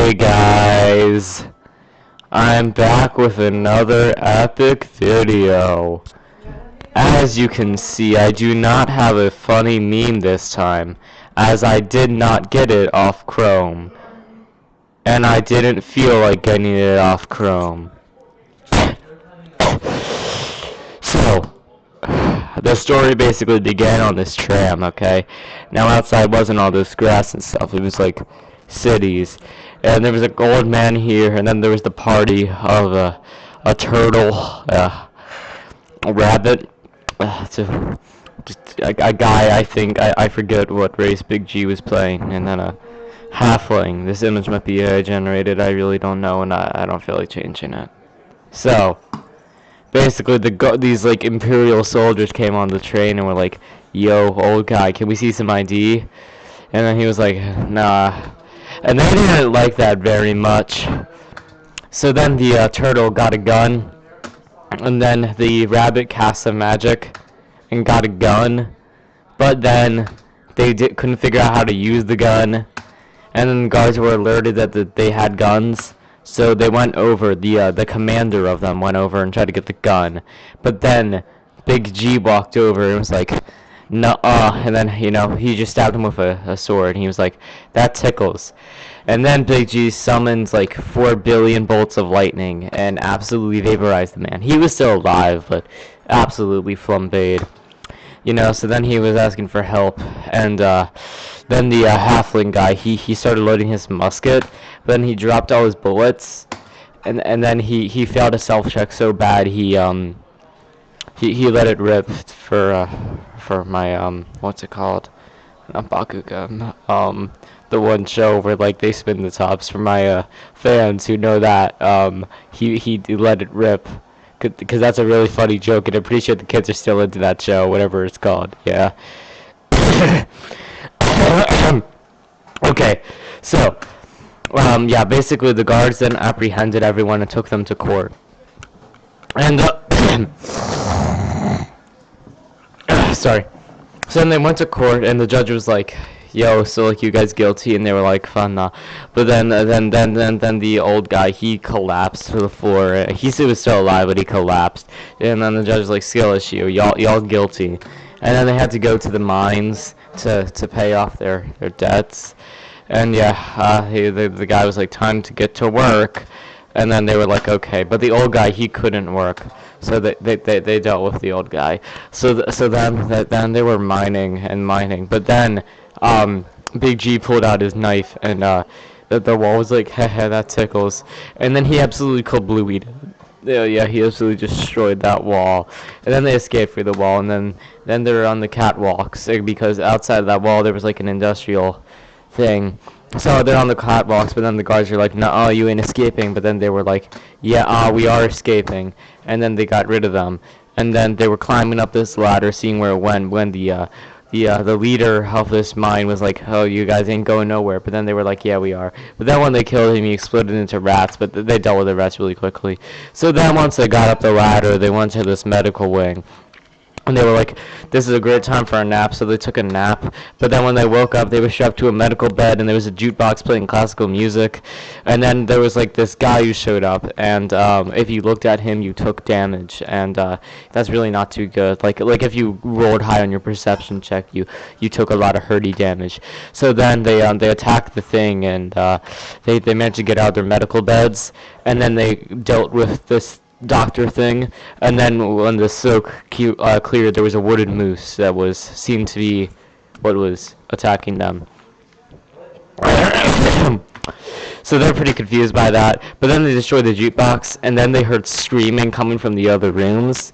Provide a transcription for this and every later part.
Hey guys, I'm back with another epic video. As you can see, I do not have a funny meme this time, as I did not get it off Chrome. And I didn't feel like getting it off Chrome. So, the story basically began on this tram, okay? Now outside wasn't all this grass and stuff, it was like cities. And there was an old man here, and then there was the party of a turtle, a rabbit, just a guy, I think, I forget what race Big G was playing, and then a halfling. This image might be AI generated, I really don't know, and I don't feel like changing it. So, basically, these like imperial soldiers came on the train and were like, "Yo, old guy, can we see some ID?" And then he was like, "Nah." And they didn't like that very much. So then the turtle got a gun, and then the rabbit cast some magic and got a gun. But then they couldn't figure out how to use the gun, and then the guards were alerted that they had guns. So they went over, the commander of them went over and tried to get the gun. But then Big G walked over and was like, "Nuh-uh," and then, he just stabbed him with a sword, and he was like, "That tickles." And then Big G summons like 4 billion bolts of lightning and absolutely vaporized the man. He was still alive, but absolutely flambéed. So then he was asking for help, and then the halfling guy, he started loading his musket, but then he dropped all his bullets, and then he failed a self-check so bad he let it rip for my what's it called? Not Bakugan. The one show where like they spin the tops. For my fans who know that, he let it rip. Because that's a really funny joke, and I'm pretty sure the kids are still into that show, whatever it's called. Yeah. Okay, so, yeah, basically the guards then apprehended everyone and took them to court. And, sorry. So then they went to court, and the judge was like, "Yo, so like you guys guilty?" And they were like, "Fun, nah." But then the old guy, he collapsed to the floor. He was still alive, but he collapsed. And then the judge was like, "Skill issue, y'all guilty." And then they had to go to the mines to pay off their debts. And yeah, the guy was like, "Time to get to work." And then they were like, "Okay," but the old guy, he couldn't work, so they dealt with the old guy. So then they were mining, but then Big G pulled out his knife, and the wall was like, "Heh, that tickles," and then he absolutely kablooied. Yeah, he absolutely destroyed that wall, and then they escaped through the wall, and then they were on the catwalks, because outside of that wall there was like an industrial thing. So they're on the catwalks, but then the guards are like, "No, you ain't escaping." But then they were like, "Yeah, we are escaping." And then they got rid of them. And then they were climbing up this ladder, seeing where it went, when the leader of this mine was like, "Oh, you guys ain't going nowhere." But then they were like, "Yeah, we are." But then when they killed him, he exploded into rats, but they dealt with the rats really quickly. So then once they got up the ladder, they went to this medical wing. And they were like, "This is a great time for a nap," so they took a nap. But then when they woke up, they were strapped to a medical bed, and there was a jukebox playing classical music. And then there was like this guy who showed up, and if you looked at him, you took damage, and that's really not too good. Like if you rolled high on your perception check, you took a lot of hurty damage. So then they attacked the thing, and they managed to get out of their medical beds, and then they dealt with this doctor thing, and then when the smoke cleared, there was a wooded moose that seemed to be what was attacking them. So they're pretty confused by that, but then they destroyed the jukebox, and then they heard screaming coming from the other rooms.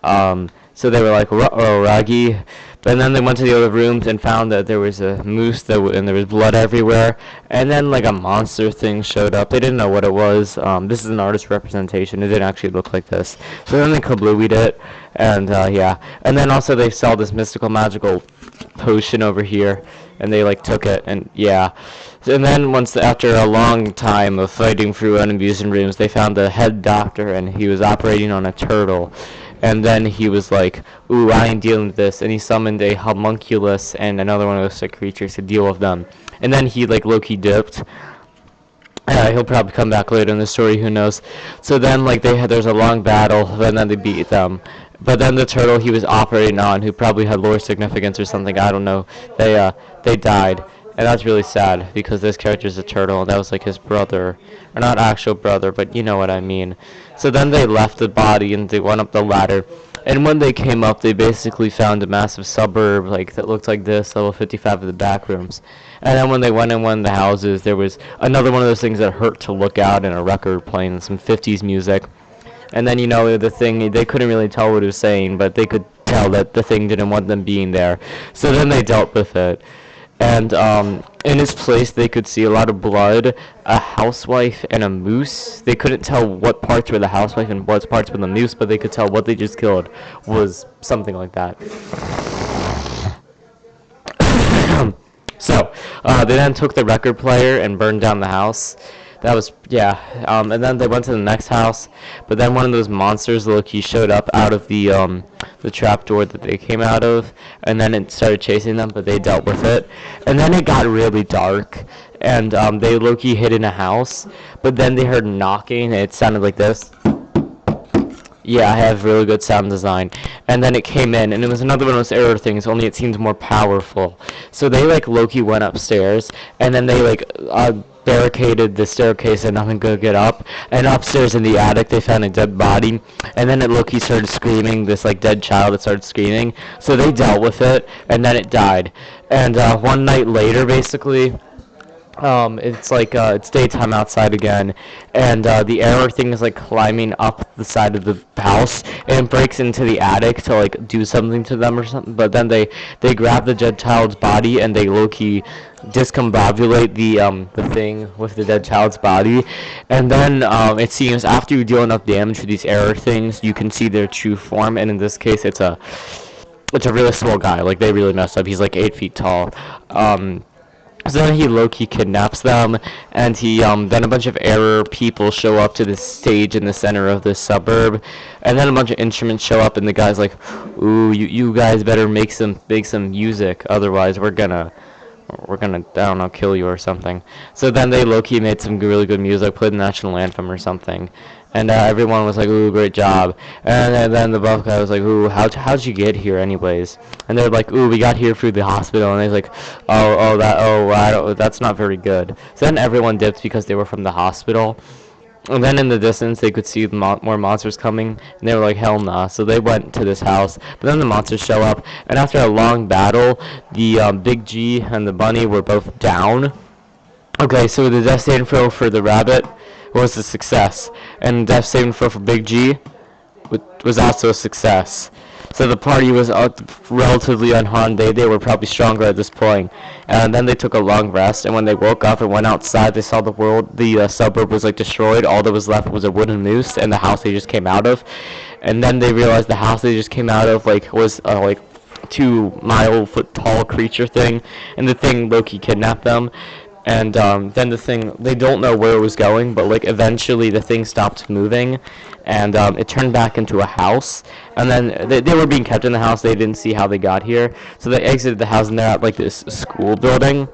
So they were like, "Oh, Raggy." But then they went to the other rooms and found that there was a moose and there was blood everywhere. And then like a monster thing showed up. They didn't know what it was. This is an artist representation. It didn't actually look like this. So then they kablooied it, and yeah. And then also they saw this mystical magical potion over here, and they like took it, and yeah. And then after a long time of fighting through enemies and rooms, they found the head doctor, and he was operating on a turtle. And then he was like, "Ooh, I ain't dealing with this," and he summoned a homunculus and another one of those sick creatures to deal with them. And then he like low-key dipped, He'll probably come back later in the story, who knows. So then, like, there's a long battle, and then they beat them. But then the turtle he was operating on, who probably had lore significance or something, I don't know, they died. And that's really sad, because this character's a turtle, and that was like his brother. Or not actual brother, but you know what I mean. So then they left the body, and they went up the ladder. And when they came up, they basically found a massive suburb like that looked like this, level 55 of the back rooms. And then when they went in one of the houses, there was another one of those things that hurt to look at, and a record playing some 50s music. And then, you know, the thing, they couldn't really tell what it was saying, but they could tell that the thing didn't want them being there. So then they dealt with it. And in its place, they could see a lot of blood, a housewife, and a moose. They couldn't tell what parts were the housewife and what parts were the moose, but they could tell what they just killed was something like that. So, they then took the record player and burned down the house. That was, yeah, and then they went to the next house, but then one of those monsters, Loki, showed up out of the trap door that they came out of, and then it started chasing them, but they dealt with it. And then it got really dark, and they Loki hid in a house, but then they heard knocking, and it sounded like this. Yeah, I have really good sound design. And then it came in, and it was another one of those error things, only it seemed more powerful. So they, like, Loki went upstairs, and then they, like, barricaded the staircase and nothing could get up. And upstairs in the attic, they found a dead body. And then Loki started screaming, this, like, dead child that started screaming. So they dealt with it, and then it died. And one night later, basically, it's like it's daytime outside again, and the error thing is like climbing up the side of the house and it breaks into the attic to like do something to them or something. But then they grab the dead child's body and they low-key discombobulate the thing with the dead child's body, and then it seems after you deal enough damage to these error things, you can see their true form. And in this case, it's a really small guy. Like they really messed up. He's like 8 feet tall. So then he low-key kidnaps them, and then a bunch of error people show up to this stage in the center of this suburb, and then a bunch of instruments show up, and the guy's like, "Ooh, you guys better make some music, otherwise we're gonna I don't know, kill you or something." So then they low-key made some really good music, played the national anthem or something. And everyone was like, "Ooh, great job." And then the buff guy was like, "Ooh, how'd you get here, anyways?" And they're like, "Ooh, we got here through the hospital." And he's like, that's not very good." So then everyone dipped because they were from the hospital. And then in the distance, they could see more monsters coming, and they were like, "Hell nah." So they went to this house, but then the monsters show up, and after a long battle, the Big G and the bunny were both down. Okay, so the death saving throw for the rabbit was a success, and death saving throw for Big G was also a success. So the party was relatively unharmed. They were probably stronger at this point. And then they took a long rest, and when they woke up and went outside, they saw the suburb was like destroyed. All that was left was a wooden moose and the house they just came out of. And then they realized the house they just came out of was like 2-mile-foot tall creature thing, and the thing Loki kidnapped them. And then the thing, they don't know where it was going, but like eventually the thing stopped moving, and it turned back into a house. And then they were being kept in the house. They didn't see how they got here, so they exited the house, and they're at like this school building.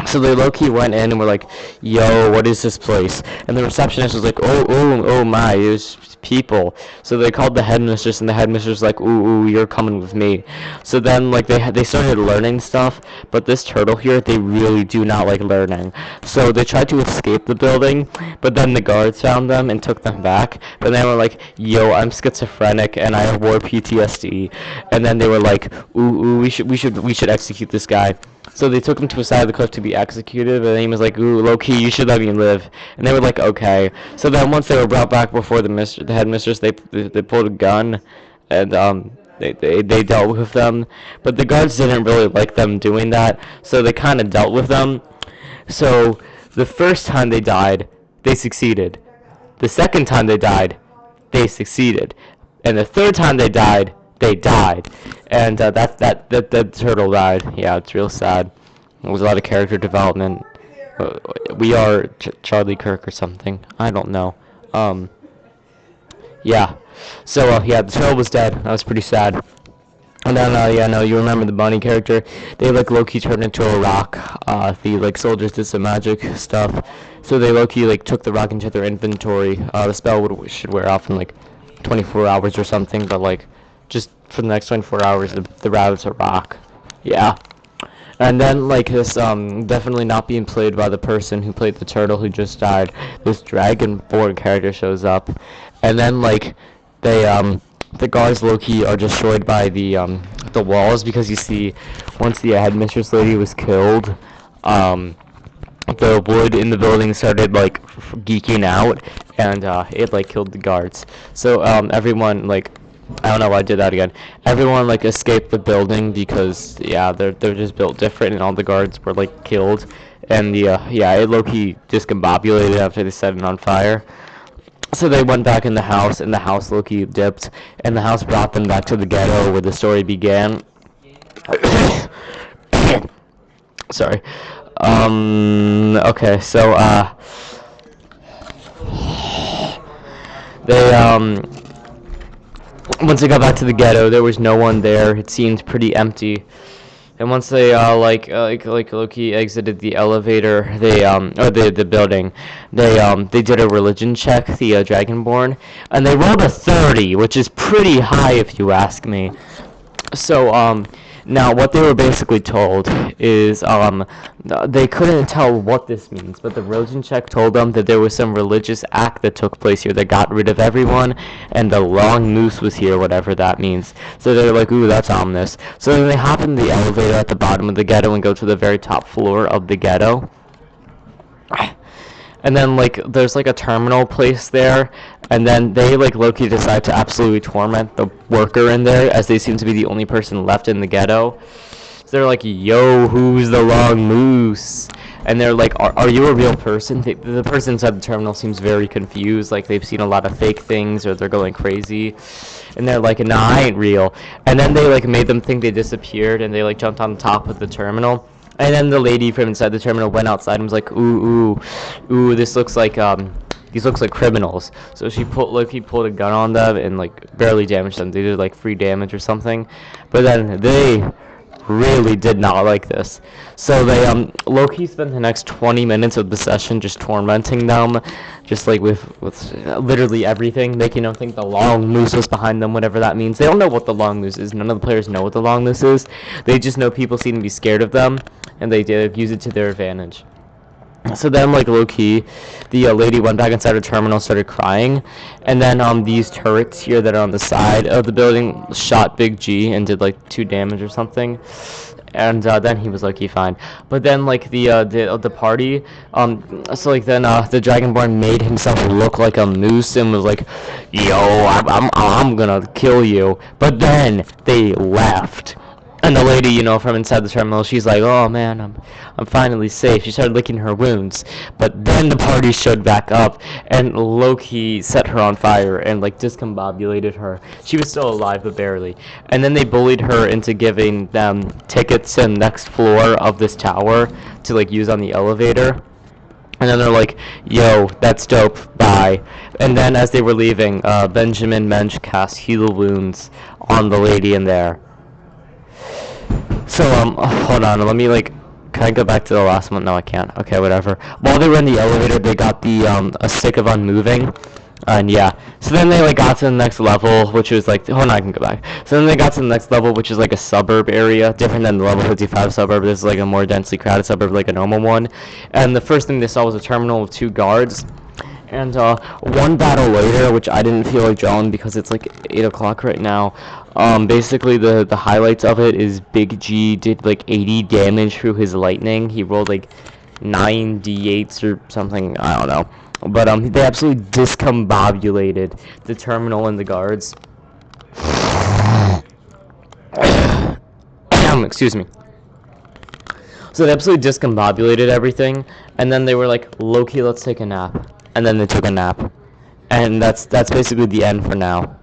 So they low-key went in and were like, "Yo, what is this place?" And the receptionist was like, oh my, there's people. So they called the headmistress, and the headmistress was like, ooh, you're coming with me. So then like they started learning stuff, but this turtle here, they really do not like learning. So they tried to escape the building, but then the guards found them and took them back. But they were like, "Yo, I'm schizophrenic and I have war PTSD." And then they were like, ooh, we should execute this guy. So they took him to a side of the cliff to be executed, and he was like, "Ooh, low-key, you should let me live." And they were like, "Okay." So then once they were brought back before the headmistress, they pulled a gun, and they dealt with them. But the guards didn't really like them doing that, so they kind of dealt with them. So the first time they died, they succeeded. The second time they died, they succeeded. And the third time they died, they died. And that turtle died. Yeah, it's real sad. There was a lot of character development. We are Charlie Kirk or something. I don't know. Yeah. So yeah, the turtle was dead. That was pretty sad. And then, yeah, no, you remember the bunny character? They like Loki turned into a rock. The like soldiers did some magic stuff, so they Loki like took the rock into their inventory. The spell should wear off in like 24 hours or something, but like just for the next 24 hours, the rabbit's a rock. Yeah. And then like this definitely not being played by the person who played the turtle who just died. This dragonborn character shows up, and then like they the guards Loki are destroyed by the walls because you see once the headmistress lady was killed, the wood in the building started like geeking out, and it like killed the guards. So everyone like I don't know why I did that again. Everyone like escaped the building because yeah, they're just built different, and all the guards were like killed, and the yeah, it low-key discombobulated after they set it on fire. So they went back in the house, and the house low-key dipped, and the house brought them back to the ghetto where the story began. Sorry. Okay, so they once they got back to the ghetto, there was no one there. It seemed pretty empty. And once they like Loki exited the elevator, they or the building, they did a religion check, the Dragonborn, and they rolled a 30, which is pretty high if you ask me. So now what they were basically told is they couldn't tell what this means, but the religion check told them that there was some religious act that took place here that got rid of everyone, and the long moose was here, whatever that means. So they're like, ooh, that's ominous. So then they hop in the elevator at the bottom of the ghetto and go to the very top floor of the ghetto. And then like there's like a terminal place there, and then they like Loki decide to absolutely torment the worker in there, as they seem to be the only person left in the ghetto. So they're like, yo, who's the long moose? And they're like, are you a real person? The person inside the terminal seems very confused, like they've seen a lot of fake things or they're going crazy. And they're like, nah, I ain't real. And then they like made them think they disappeared, and they like jumped on top of the terminal. And then the lady from inside the terminal went outside and was like, ooh, this looks like these looks like criminals. So he pulled a gun on them and like barely damaged them. They did like 3 damage or something. But then they really did not like this. So they Loki spent the next 20 minutes of the session just tormenting them, just like with literally everything, making them think the long moose was behind them, whatever that means. They don't know what the long moose is. None of the players know what the long moose is. They just know people seem to be scared of them, and they did use it to their advantage. So then, like low-key, the lady went back inside her terminal, started crying, and then these turrets here that are on the side of the building shot Big G and did like 2 damage or something. And then he was low-key fine. But then like the party, so like then the Dragonborn made himself look like a moose and was like, yo, I'm gonna kill you. But then they left. And the lady, you know, from inside the terminal, she's like, oh man, I'm finally safe. She started licking her wounds. But then the party showed back up, and Loki set her on fire and like discombobulated her. She was still alive, but barely. And then they bullied her into giving them tickets to the next floor of this tower to like use on the elevator. And then they're like, yo, that's dope, bye. And then as they were leaving, Benjamin Mensch cast Heal Wounds on the lady in there. So, hold on, let me, like, can I go back to the last one? No, I can't. Okay, whatever. While they were in the elevator, they got a stick of unmoving, and yeah. So then they, like, got to the next level, which was, like, hold on, I can go back. So then they got to the next level, which is, like, a suburb area, different than the level 55 suburb. This is, like, a more densely crowded suburb, like a normal one. And the first thing they saw was a terminal with 2 guards. And one battle later, which I didn't feel like drawing because it's like 8 o'clock right now, basically the highlights of it is Big G did like 80 damage through his lightning. He rolled like 9 d8s or something, I don't know. But they absolutely discombobulated the terminal and the guards. Excuse me. So they absolutely discombobulated everything, and then they were like, Loki, let's take a nap. And then they took a nap. And that's basically the end for now.